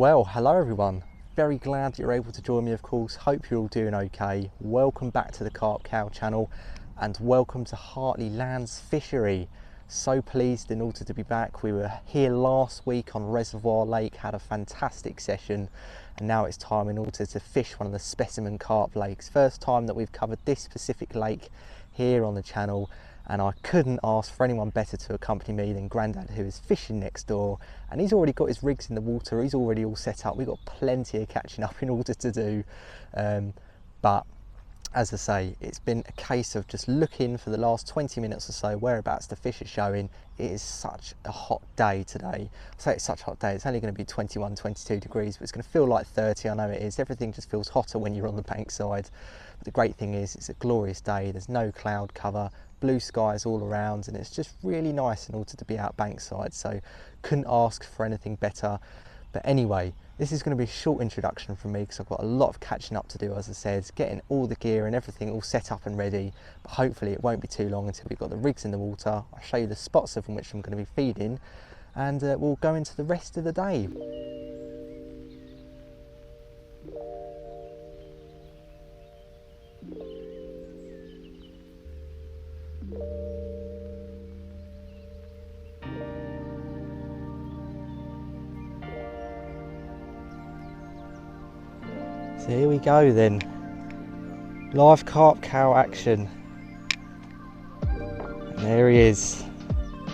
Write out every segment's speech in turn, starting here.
Well, hello everyone. Very glad you're able to join me, of course. Hope you're all doing okay. Welcome back to the Carp Cal Channel and welcome to Hartley Lands Fishery. So pleased in order to be back. We were here last week on Reservoir Lake, had a fantastic session, and now it's time in order to fish one of the Specimen Carp lakes. First time that we've covered this specific lake here on the channel, and I couldn't ask for anyone better to accompany me than Grandad, who is fishing next door, and he's already got his rigs in the water. He's already all set up. We've got plenty of catching up in order to do, but as I say, it's been a case of just looking for the last 20 minutes or so whereabouts the fish are showing. It is such a hot day today. I say it's such a hot day, it's only going to be 21, 22 degrees, but it's going to feel like 30. I know it is. Everything just feels hotter when you're on the bankside. But the great thing is it's a glorious day. There's no cloud cover, blue skies all around, and it's just really nice in order to be out bankside. So couldn't ask for anything better. But anyway, this is going to be a short introduction from me because I've got a lot of catching up to do, as I said, getting all the gear and everything all set up and ready. But hopefully it won't be too long until we've got the rigs in the water. I'll show you the spots from which I'm going to be feeding, and we'll go into the rest of the day. So here we go then, live Carp Cal action, and there he is.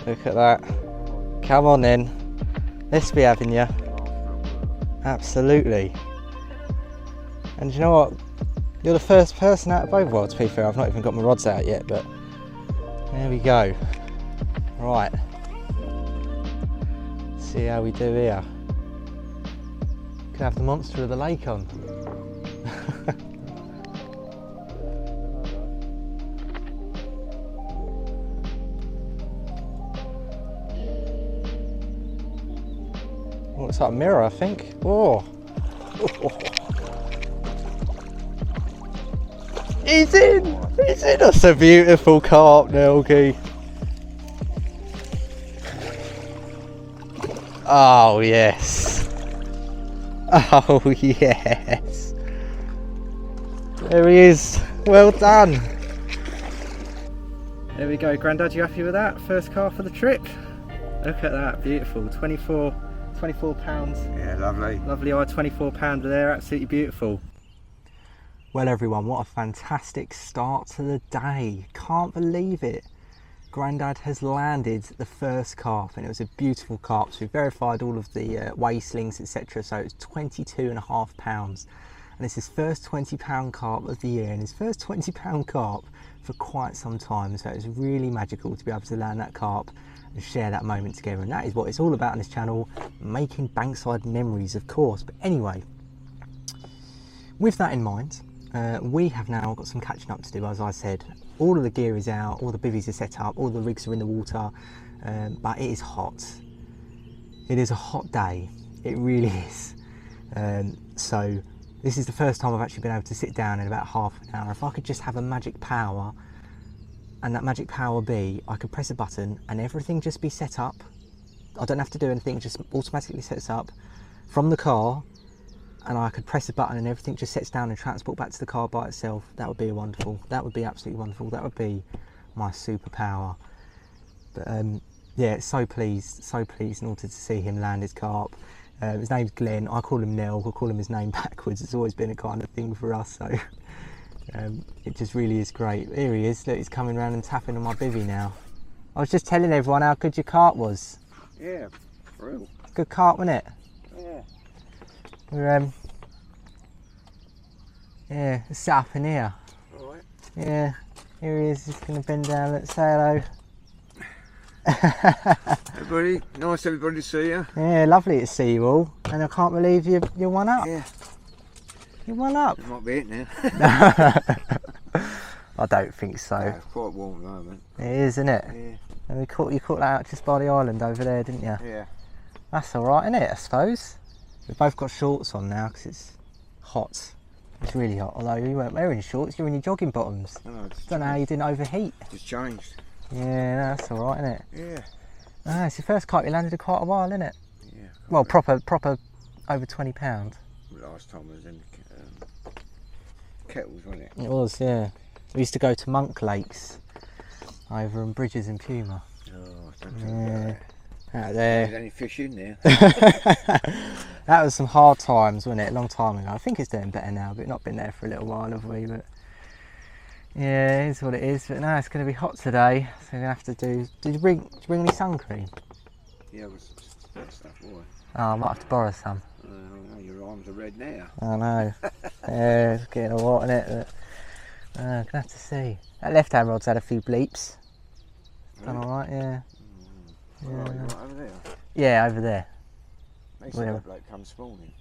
Look at that. Come on then, let's be having you. Absolutely. And you know what, you're the first person out of both. Well, to be fair, I've not even got my rods out yet, but there we go. Right, see how we do here. Could have the monster of the lake on. Oh, it's like a mirror, I think. Oh. He's in! He's in! That's a beautiful carp, Nelgy. Oh, yes. Oh, yes. There he is. Well done. There we go, Grandad. You happy with that? First carp for the trip. Look at that, beautiful. 24 pounds. Yeah, lovely. Lovely old 24 pounder there, absolutely beautiful. Well everyone, what a fantastic start to the day. Can't believe it. Grandad has landed the first carp, and it was a beautiful carp. So we verified all of the waist links, etc. So it was 22.5 pounds. And it's his first 20-pound carp of the year, and his first 20-pound carp for quite some time. So it was really magical to be able to land that carp and share that moment together. And that is what it's all about on this channel, making bankside memories, of course. But anyway, with that in mind, we have now got some catching up to do. As I said, all of the gear is out, all the bivvies are set up, all the rigs are in the water, but it is hot. It is a hot day, it really is. So this is the first time I've actually been able to sit down in about half an hour. If I could just have a magic power, and that magic power be, I could press a button and everything just be set up. I don't have to do anything, it just automatically sets up from the car, and I could press a button and everything just sets down and transport back to the car by itself. That would be wonderful. That would be absolutely wonderful. That would be my superpower. But yeah, so pleased in order to see him land his carp. His name's Glenn. I call him Nell. I'll call him his name backwards. It's always been a kind of thing for us. So it just really is great. Here he is. Look, he's coming around and tapping on my bivvy now. I was just telling everyone how good your carp was. Yeah, for real. Good carp, wasn't it? Yeah. We're yeah, let's sit up in here. Alright. Yeah, here he is. He's going to bend down. Let's say hello. Everybody, nice everybody to see you. Yeah, lovely to see you all. And I can't believe you're one up. Yeah. You're one up. It might be it now. I don't think so. Yeah, it's quite warm at the moment. It is, isn't it? Yeah. And you caught that out just by the island over there, didn't you? Yeah. That's alright, isn't it, I suppose? We've both got shorts on now because it's hot. It's really hot, although you weren't wearing shorts, you're in your jogging bottoms. I don't know how you didn't overheat. Just changed. Yeah, that's alright, isn't it? Yeah. Ah, it's your first carp you landed in quite a while, isn't it? Yeah. Well, proper over £20. Last time I was in Kettles, wasn't it? It was, yeah. We used to go to Monk Lakes over on Bridges in Puma. Oh, don't Yeah. Out There's there. any fish in there. That was some hard times, wasn't it? A long time ago. I think it's doing better now, but not been there for a little while, have we? But yeah, it is what it is. But no, it's going to be hot today, so we're going to have to do. Did you bring any sun cream? Yeah, it was stuff, boy. Oh, I might have to borrow some. Your arms are red now. I know. Yeah, it's getting all hot, isn't it? But, gonna have to see. That left hand rod's had a few bleeps. Done alright, yeah. Yeah. Right, right over there. Yeah, over there. They said that bloke come spawning.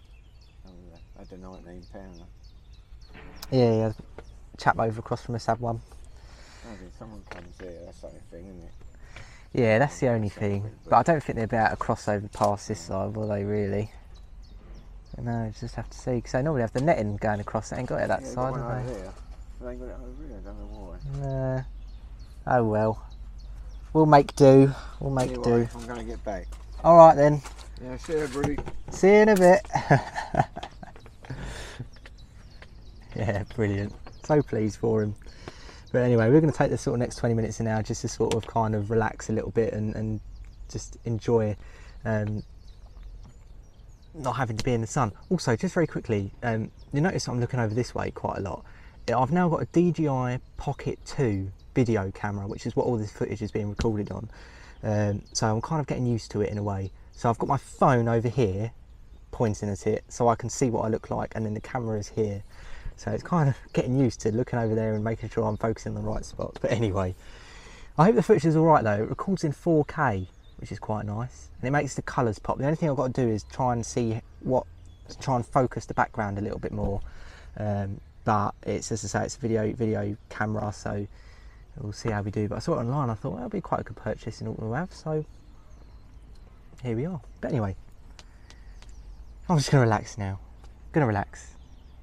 Had the £19. Yeah, chap over across from us had one. Oh, if someone comes there, that's the only thing, isn't it? Yeah, that's the only thing. But I don't think they'll be able to cross over past this side, will they really? No, just have to see. Because they normally have the netting going across. They ain't got it that side, have they? There. They ain't got it over here, I don't know why. No. Oh well. We'll make do. We'll make do. Anyway, I'm going to get back. Alright then. Yeah, see you, everybody. See you in a bit. Yeah, brilliant. So pleased for him. But anyway, we're going to take the sort of next 20 minutes now just to sort of kind of relax a little bit and just enjoy not having to be in the sun. Also, just very quickly, you notice I'm looking over this way quite a lot. I've now got a DJI Pocket 2 video camera, which is what all this footage is being recorded on. So I'm kind of getting used to it in a way. So I've got my phone over here pointing at it so I can see what I look like, and then the camera is here. So it's kind of getting used to looking over there and making sure I'm focusing on the right spots. But anyway, I hope the footage is all right though. It records in 4K, which is quite nice, and it makes the colours pop. The only thing I've got to do is try and focus the background a little bit more. But it's, as I say, it's a video camera, so we'll see how we do. But I saw it online, I thought, well, that'll be quite a good purchase in all we have, so here we are. But anyway, I'm just going to relax now. Going to relax.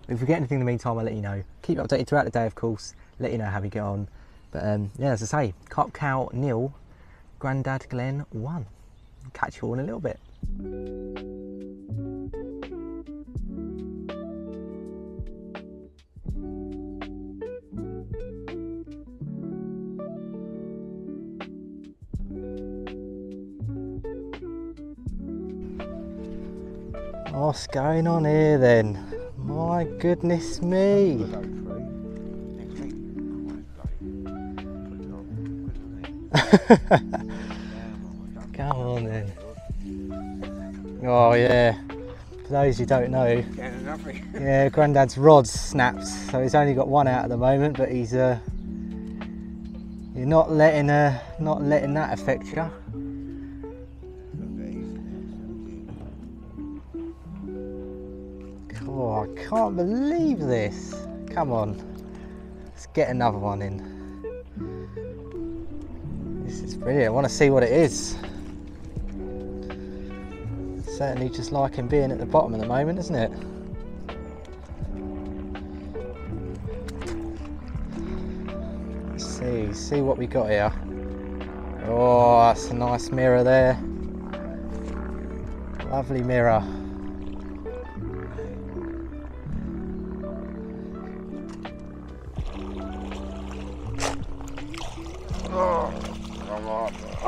If we get anything in the meantime, I'll let you know. Keep updated throughout the day, of course. Let you know how we get on. But yeah, as I say, Carp Cal 0, Grandad Glen 1. Catch you all in a little bit. What's going on here then? My goodness me. Come on then. Oh yeah. For those who don't know, yeah, Grandad's rod's snapped, so he's only got one out at the moment, but he's you're not letting that affect you. Oh, I can't believe this. Come on, let's get another one in. This is brilliant. I want to see what it is. Certainly just like him being at the bottom at the moment, isn't it? Let's see what we got here. Oh, that's a nice mirror there. Lovely mirror.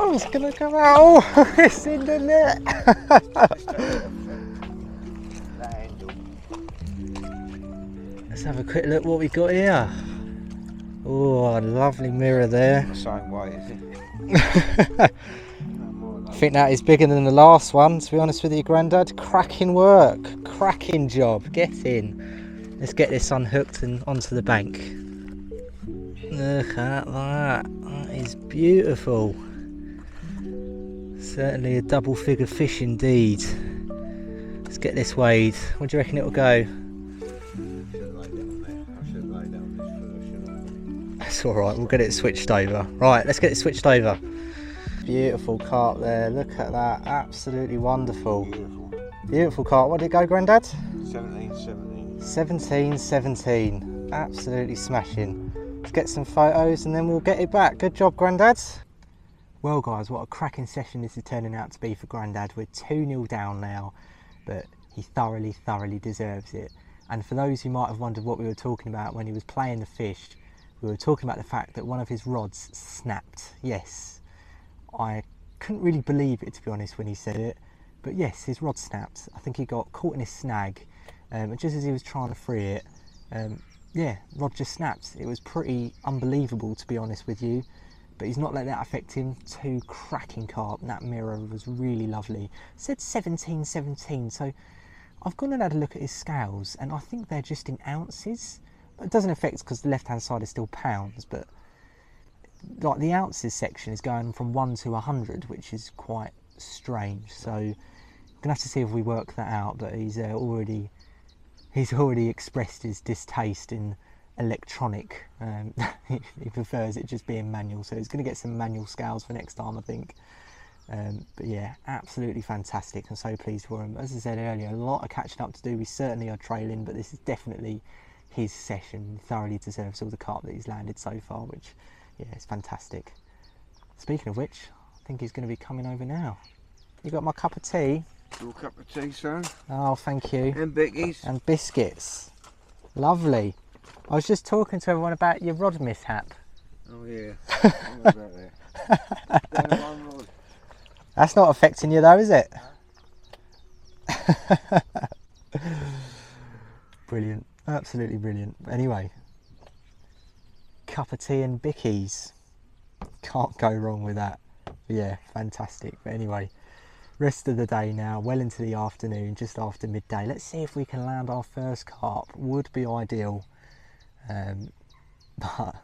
Oh, it's gonna come out. Oh, it's in the net. Let's have a quick look what we got here. Oh, a lovely mirror there. The same way, is it? I think that is bigger than the last one, to be honest with you, Grandad. Cracking work, cracking job. Get in. Let's get this unhooked and onto the bank. Look at that. That is beautiful. Certainly a double figure fish indeed. Let's get this weighed. What do you reckon it'll go? That's alright, we'll get it switched over. Right, let's get it switched over. Beautiful carp there, look at that. Absolutely wonderful. Beautiful carp. What did it go, Grandad? 17. 17. Absolutely smashing. Let's get some photos and then we'll get it back. Good job, Grandad. Well guys, what a cracking session this is turning out to be for Grandad. We're 2-0 down now, but he thoroughly deserves it. And for those who might have wondered what we were talking about when he was playing the fish, we were talking about the fact that one of his rods snapped. Yes, I couldn't really believe it, to be honest, when he said it, but yes, his rod snapped. I think he got caught in his snag, and just as he was trying to free it, yeah, rod just snapped. It was pretty unbelievable, to be honest with you, but he's not let that affect him. Two cracking carp, and that mirror was really lovely. It said 17, so I've gone and had a look at his scales, and I think they're just in ounces. It doesn't affect because the left hand side is still pounds, but like the ounces section is going from 1 to 100, which is quite strange. So I'm gonna have to see if we work that out. But he's already expressed his distaste in electronic. He prefers it just being manual, so he's going to get some manual scales for next time, I think. But yeah, absolutely fantastic. I'm so pleased for him. As I said earlier, a lot of catching up to do. We certainly are trailing, but this is definitely his session. He thoroughly deserves all the carp that he's landed so far, which, yeah, it's fantastic. Speaking of which, I think he's going to be coming over now. You got my cup of tea? Your cup of tea, son. Oh, thank you. And Becky's. And biscuits. Lovely. I was just talking to everyone about your rod mishap. Oh yeah. What about that? Down one rod. That's not affecting you though, is it? Brilliant. Absolutely brilliant. Anyway, cup of tea and bickies. Can't go wrong with that. Yeah, fantastic. But anyway, rest of the day now, well into the afternoon, just after midday. Let's see if we can land our first carp. Would be ideal. But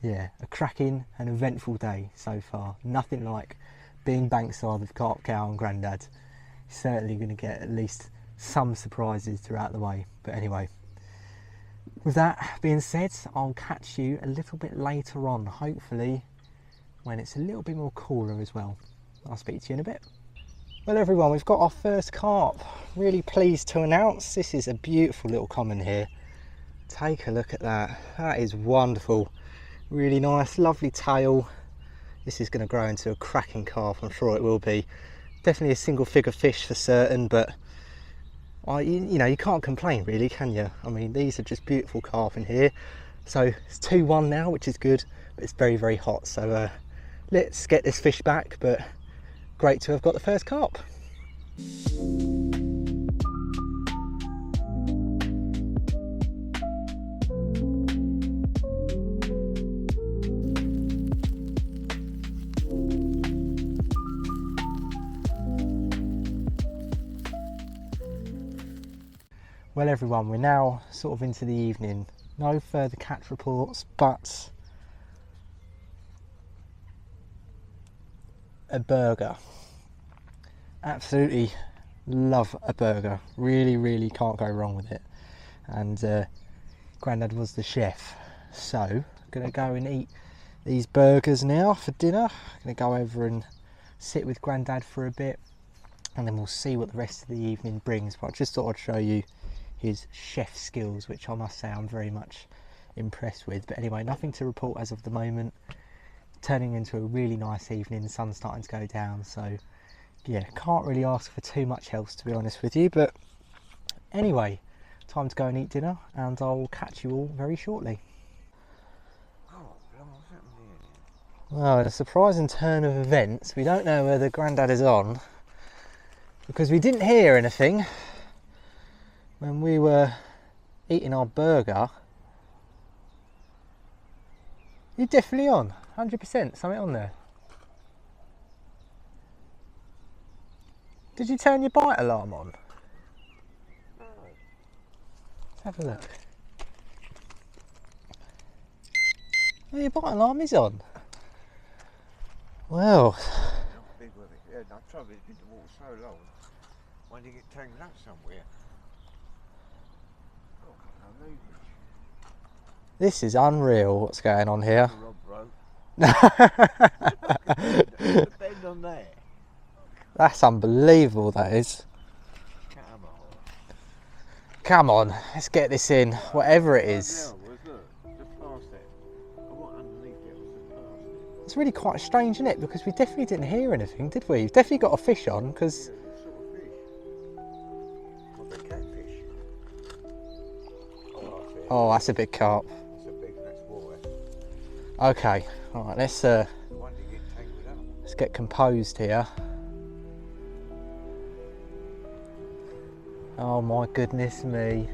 yeah, a cracking and eventful day so far. Nothing like being bankside with Carp Cal and Grandad. Certainly going to get at least some surprises throughout the way. But anyway, with that being said, I'll catch you a little bit later on, hopefully when it's a little bit more cooler as well. I'll speak to you in a bit. Well everyone, we've got our first carp. Really pleased to announce this is a beautiful little common here. Take a look at that. That is wonderful. Really nice, lovely tail. This is going to grow into a cracking carp, I'm sure it will be. Definitely a single figure fish for certain, but you know, you can't complain really, can you? I mean, these are just beautiful carp in here. So it's 2-1 now, which is good, but it's very hot. So let's get this fish back, but great to have got the first carp. Well everyone, we're now sort of into the evening. No further catch reports, but a burger. Absolutely love a burger. Really can't go wrong with it. And Grandad was the chef. So I'm gonna go and eat these burgers now for dinner. I'm gonna go over and sit with Grandad for a bit, and then we'll see what the rest of the evening brings. But I just thought I'd show you his chef skills, which I must say I'm very much impressed with. But anyway, nothing to report as of the moment. Turning into a really nice evening, the sun's starting to go down, so yeah, can't really ask for too much else, to be honest with you. But anyway, time to go and eat dinner, and I'll catch you all very shortly. Well, a surprising turn of events. We don't know whether Grandad is on, because we didn't hear anything when we were eating our burger. You're definitely on, 100%, something on there. Did you turn your bite alarm on? No. Let's have a look. Oh, your bite alarm is on. Well. Big with it. Yeah, no trouble, it's been the water so long. When you get tangled up somewhere. This is unreal what's going on here. The bend on there. That's unbelievable, that is. Come on, let's get this in, whatever it is. It's really quite strange, isn't it? Because we definitely didn't hear anything, did we? We've definitely got a fish on, because... Oh, that's a big carp. That's a big, that's water. Okay, all right, let's Why did you get tangled up? get composed here. Oh my goodness me.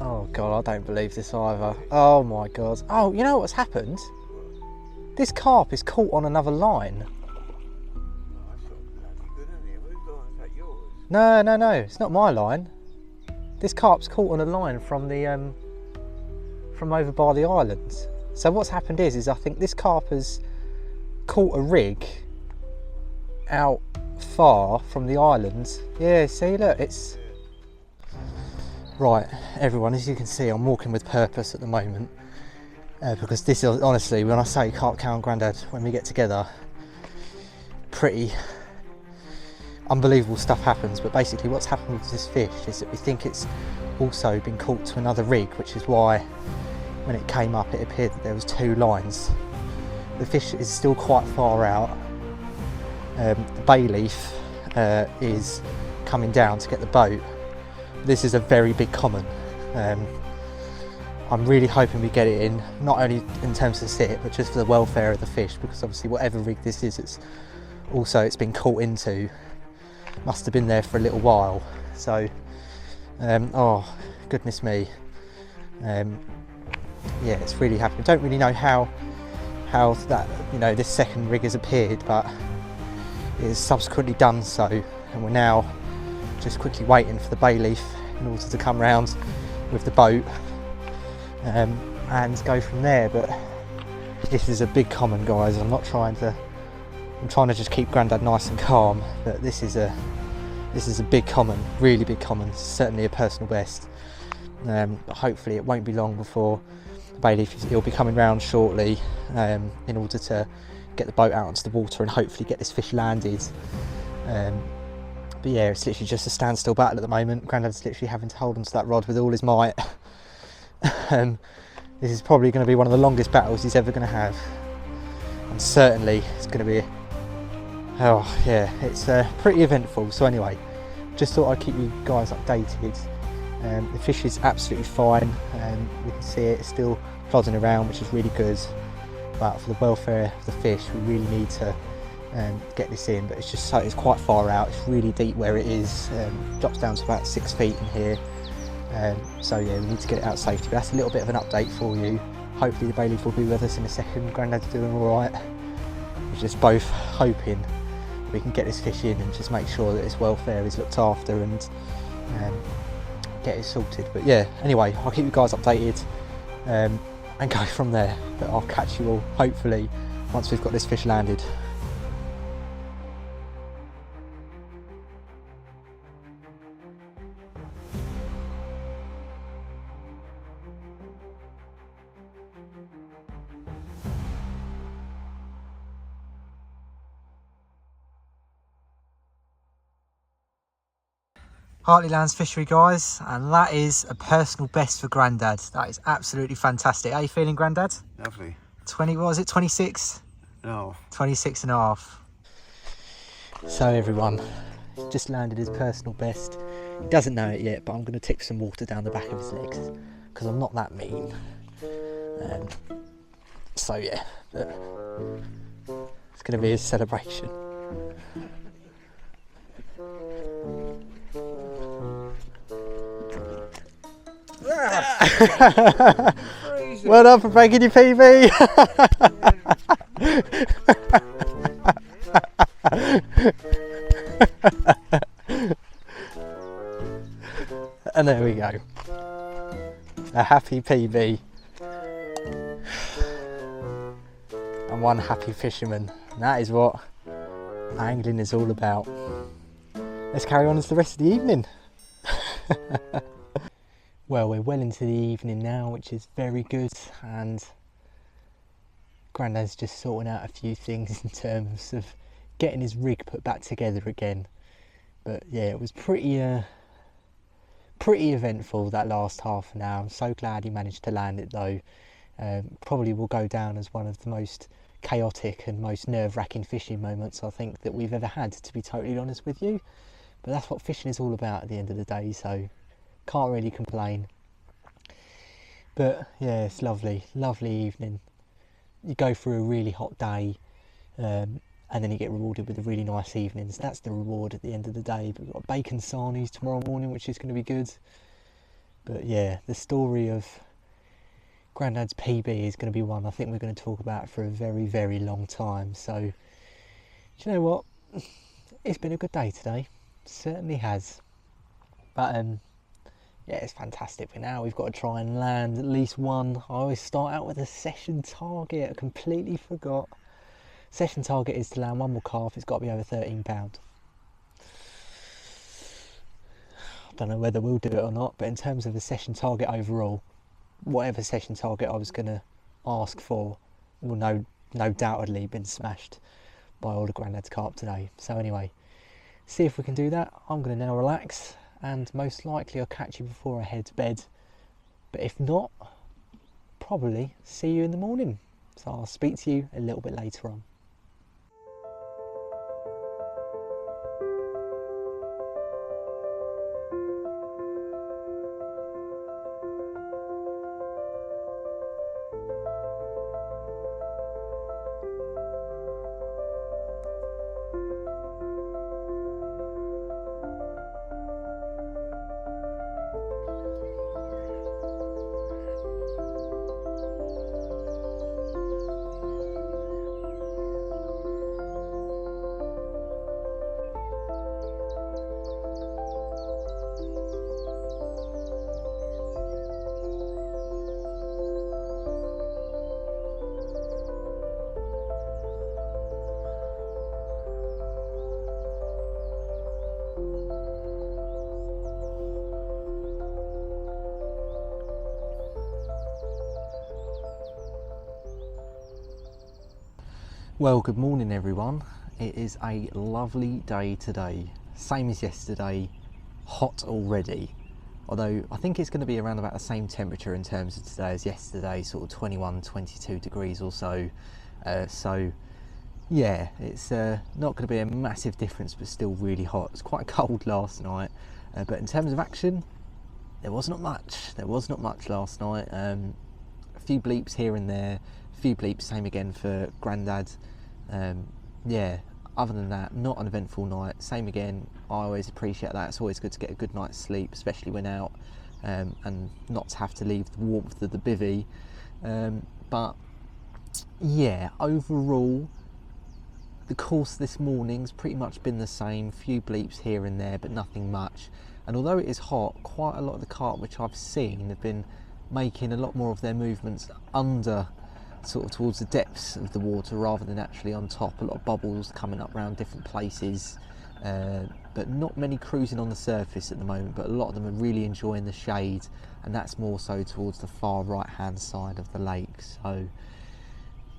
Oh God, I don't believe this either. Oh my God. Oh, you know what's happened? This carp is caught on another line. Oh, that's not bloody good, isn't it? Whose line is that, yours? No, it's not my line. This carp's caught on a line from the from over by the islands. So what's happened is I think this carp has caught a rig out far from the islands. Yeah, see, look, it's right. Everyone, as you can see, I'm walking with purpose at the moment because this is honestly, when I say Carp Cal and Grandad, when we get together, pretty unbelievable stuff happens. But basically what's happened with this fish is that we think it's also been caught to another rig, which is why when it came up it appeared that there was two lines. The fish is still quite far out. The bay leaf is coming down to get the boat. This is a very big common. I'm really hoping we get it in, not only in terms of sit, but just for the welfare of the fish, because obviously whatever rig this is, it's been caught into, must have been there for a little while. So oh goodness me, yeah, it's really happening. Don't really know how that, you know, this second rig has appeared, but it has subsequently done so, and we're now just quickly waiting for the bay leaf in order to come round with the boat and go from there. But this is a big common, guys. I'm trying to just keep Grandad nice and calm, but this is a big common, really big common, certainly a personal best. But hopefully it won't be long before the bay leaf will be coming round shortly in order to get the boat out onto the water and hopefully get this fish landed. But yeah, it's literally just a standstill battle at the moment. Grandad's literally having to hold onto that rod with all his might. This is probably going to be one of the longest battles he's ever going to have, and certainly it's going to be, oh yeah, it's pretty eventful. So anyway, just thought I'd keep you guys updated. The fish is absolutely fine, you can see it's still plodding around, which is really good, but for the welfare of the fish we really need to get this in. But it's just so, it's quite far out, it's really deep where it is, drops down to about 6 feet in here, so yeah, we need to get it out safely. But that's a little bit of an update for you. Hopefully the bay leaf will be with us in a second. Grandad's doing all right. We're just both hoping we can get this fish in and just make sure that its welfare is looked after and get it sorted. But yeah, anyway, I'll keep you guys updated and go from there. But I'll catch you all hopefully once we've got this fish landed. Hartley Lands Fishery, guys, and that is a personal best for Grandad. That is absolutely fantastic. How are you feeling, Grandad? Lovely. 20, what was it, 26? No. 26 and a half. So everyone, just landed his personal best. He doesn't know it yet, but I'm going to tip some water down the back of his legs because I'm not that mean. So yeah, but it's going to be his celebration. Well done for breaking your PB. And there we go, a happy PB and one happy fisherman, and that is what angling is all about. Let's carry on as the rest of the evening. Well, we're well into the evening now, which is very good, and Grandad's just sorting out a few things in terms of getting his rig put back together again. But yeah, it was pretty eventful, that last half an hour. I'm so glad he managed to land it though. Probably will go down as one of the most chaotic and most nerve-wracking fishing moments I think that we've ever had, to be totally honest with you. But that's what fishing is all about at the end of the day, so can't really complain. But yeah, it's lovely evening. You go through a really hot day, and then you get rewarded with a really nice evening. So that's the reward at the end of the day. But we've got bacon sarnies tomorrow morning, which is going to be good. But yeah, the story of Grandad's PB is going to be one I think we're going to talk about for a very long time. So, do you know what? It's been a good day today. Certainly has. But yeah, it's fantastic. We've got to try and land at least one. I always start out with a session target. I completely forgot. Session target is to land one more calf. It's got to be over 13 pound. I don't know whether we'll do it or not, but in terms of the session target overall, whatever session target I was going to ask for will no doubtedly been smashed by all the Grandad's carp today. So anyway, see if we can do that. I'm going to now relax, and most likely I'll catch you before I head to bed. But if not, probably see you in the morning. So I'll speak to you a little bit later on. Well, good morning everyone. It is a lovely day today. Same as yesterday, hot already. Although I think it's going to be around about the same temperature in terms of today as yesterday, sort of 21, 22 degrees or so. So yeah, it's not going to be a massive difference, but still really hot. It was quite cold last night, but in terms of action, there was not much. There was not much last night. A few bleeps here and there, a few bleeps, same again for Grandad. Yeah, other than that, not an eventful night. Same again, I always appreciate that. It's always good to get a good night's sleep, especially when out, and not to have to leave the warmth of the bivvy. But yeah, overall, the course this morning's pretty much been the same. Few bleeps here and there, but nothing much. And although it is hot, quite a lot of the carp which I've seen have been making a lot more of their movements under, sort of towards the depths of the water rather than actually on top. A lot of bubbles coming up around different places, but not many cruising on the surface at the moment, but a lot of them are really enjoying the shade, and that's more so towards the far right hand side of the lake. So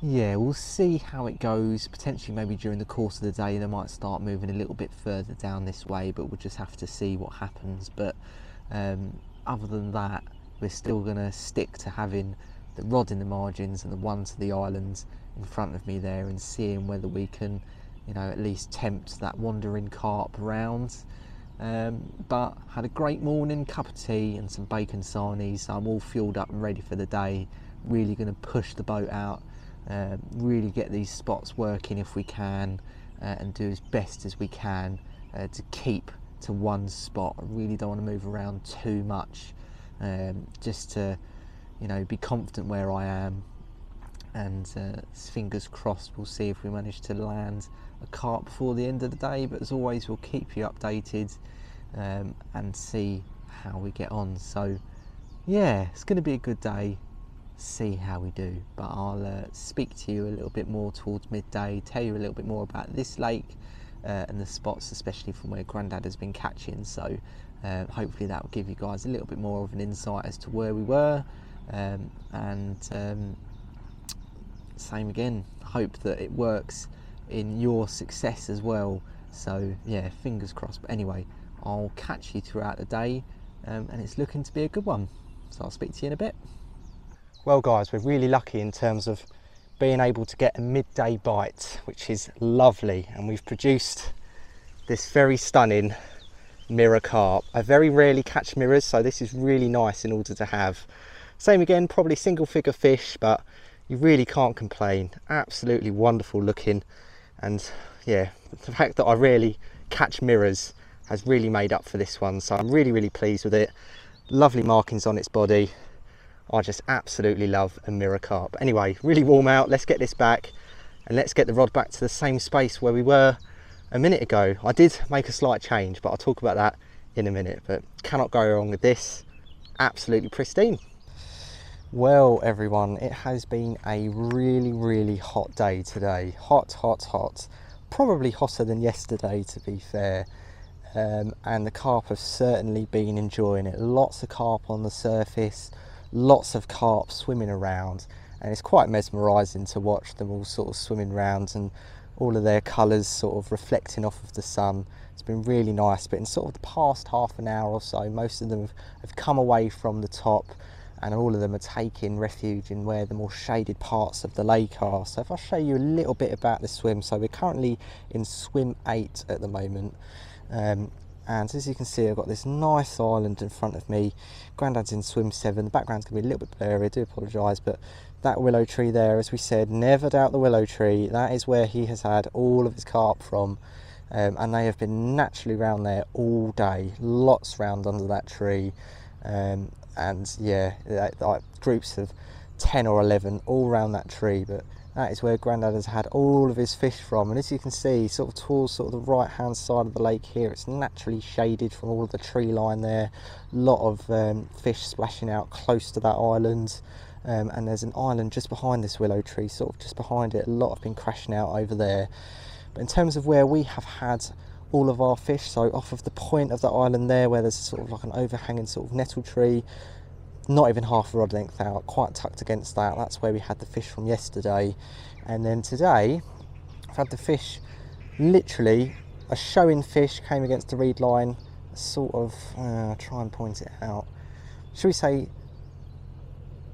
yeah, we'll see how it goes. Potentially maybe during the course of the day they might start moving a little bit further down this way, but we'll just have to see what happens. But other than that, we're still going to stick to having the rod in the margins and the one to the islands in front of me there, and seeing whether we can, you know, at least tempt that wandering carp around. But had a great morning, cup of tea and some bacon sarnies, so I'm all fueled up and ready for the day. Really going to push the boat out, really get these spots working if we can, and do as best as we can to keep to one spot. I really don't want to move around too much, just to, you know, be confident where I am, and fingers crossed we'll see if we manage to land a carp before the end of the day. But as always, we'll keep you updated, and see how we get on. So yeah, it's going to be a good day, see how we do. But I'll speak to you a little bit more towards midday, tell you a little bit more about this lake, and the spots, especially from where Grandad has been catching. So hopefully that will give you guys a little bit more of an insight as to where we were. And same again, hope that it works in your success as well. So yeah, fingers crossed. But anyway, I'll catch you throughout the day, and it's looking to be a good one. So I'll speak to you in a bit. Well guys, we're really lucky in terms of being able to get a midday bite, which is lovely, and we've produced this very stunning mirror carp. I very rarely catch mirrors, so this is really nice in order to have. Same again, probably single figure fish, but you really can't complain. Absolutely wonderful looking, and yeah, the fact that I rarely catch mirrors has really made up for this one, so I'm really pleased with it. Lovely markings on its body. I just absolutely love a mirror carp. Anyway, really warm out. Let's get this back and let's get the rod back to the same space where we were a minute ago. I did make a slight change, but I'll talk about that in a minute. But cannot go wrong with this. Absolutely pristine. Well, everyone, it has been a really hot day today. Hot. Probably hotter than yesterday, to be fair. And the carp have certainly been enjoying it. Lots of carp on the surface, lots of carp swimming around, and it's quite mesmerising to watch them all sort of swimming around and all of their colours sort of reflecting off of the sun. It's been really nice, but in sort of the past half an hour or so, most of them have come away from the top, and all of them are taking refuge in where the more shaded parts of the lake are. So if I show you a little bit about the swim, so we're currently in swim 8 at the moment, and as you can see, I've got this nice island in front of me. Grandad's in swim 7. The background's going to be a little bit blurry, I do apologise, but that willow tree there, as we said, never doubt the willow tree. That is where he has had all of his carp from, and they have been naturally round there all day. Lots round under that tree, and yeah, like groups of 10 or 11 all round that tree. But that is where Grandad has had all of his fish from, and as you can see, sort of towards sort of the right hand side of the lake here, it's naturally shaded from all of the tree line there. A lot of fish splashing out close to that island, and there's an island just behind this willow tree, sort of just behind it. A lot have been crashing out over there. But in terms of where we have had all of our fish, so off of the point of the island there, where there's sort of like an overhanging sort of nettle tree, not even half a rod length out, quite tucked against that. That's where we had the fish from yesterday. And then today I've had the fish, literally a showing fish came against the reed line, sort of try and point it out, should we say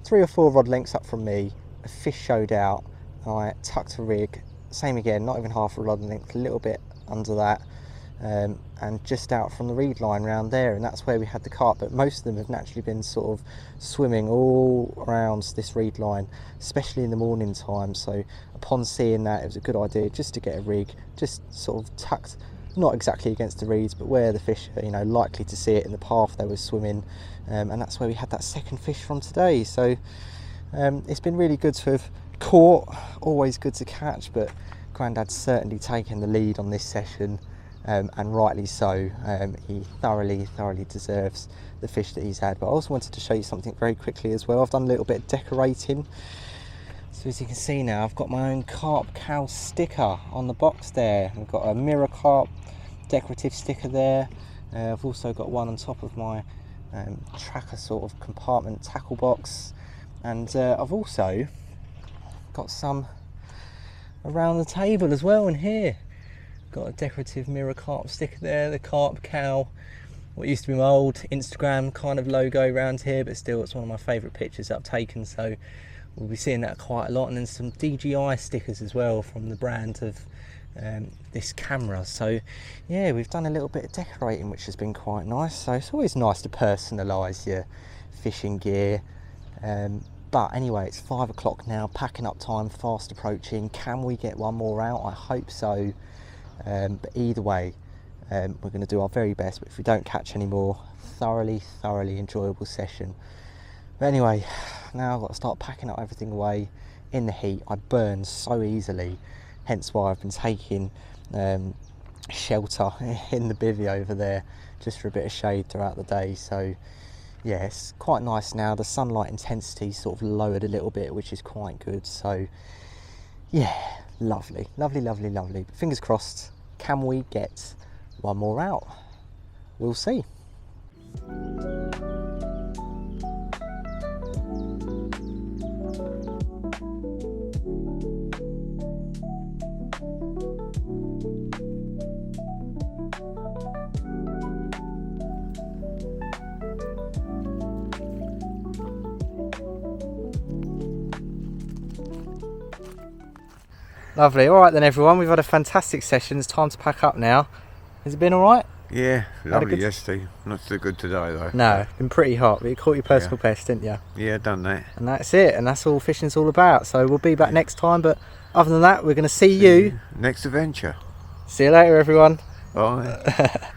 3 or 4 rod lengths up from me. A fish showed out, I tucked a rig, same again, not even half a rod length, a little bit under that, and just out from the reed line round there, and that's where we had the carp. But most of them have naturally been sort of swimming all around this reed line, especially in the morning time. So upon seeing that, it was a good idea just to get a rig, just sort of tucked, not exactly against the reeds, but where the fish are, you know, likely to see it in the path they were swimming, and that's where we had that second fish from today. So it's been really good to have caught, always good to catch, but Grandad's certainly taken the lead on this session, and rightly so. He thoroughly deserves the fish that he's had. But I also wanted to show you something very quickly as well. I've done a little bit of decorating. So as you can see now, I've got my own Carp Cal sticker on the box there. I've got a mirror carp decorative sticker there. I've also got one on top of my tracker sort of compartment tackle box, and I've also got some around the table as well. And here, got a decorative mirror carp sticker there, the Carp Cal, what used to be my old Instagram kind of logo around here, but still it's one of my favourite pictures I've taken, so we'll be seeing that quite a lot. And then some DJI stickers as well from the brand of this camera. So yeah, we've done a little bit of decorating, which has been quite nice. So it's always nice to personalise your fishing gear. But anyway, it's 5 o'clock now, packing up time fast approaching. Can we get one more out? I hope so. But either way, we're going to do our very best. But if we don't catch any more, thoroughly enjoyable session. But anyway, now I've got to start packing up everything away. In the heat, I burn so easily, hence why I've been taking shelter in the bivvy over there, just for a bit of shade throughout the day. So yeah, it's quite nice now. The sunlight intensity sort of lowered a little bit, which is quite good. So yeah, lovely. But fingers crossed, can we get one more out? We'll see. Lovely. All right then, everyone, we've had a fantastic session. It's time to pack up now. Has it been all right? Yeah, lovely good- yesterday. Not so good today though. No, it's been pretty hot, but you caught your personal best, didn't you? Yeah, done that. And that's it, and that's all fishing's all about. So we'll be back next time, but other than that, we're going to see you. Next adventure. See you later, everyone. Bye.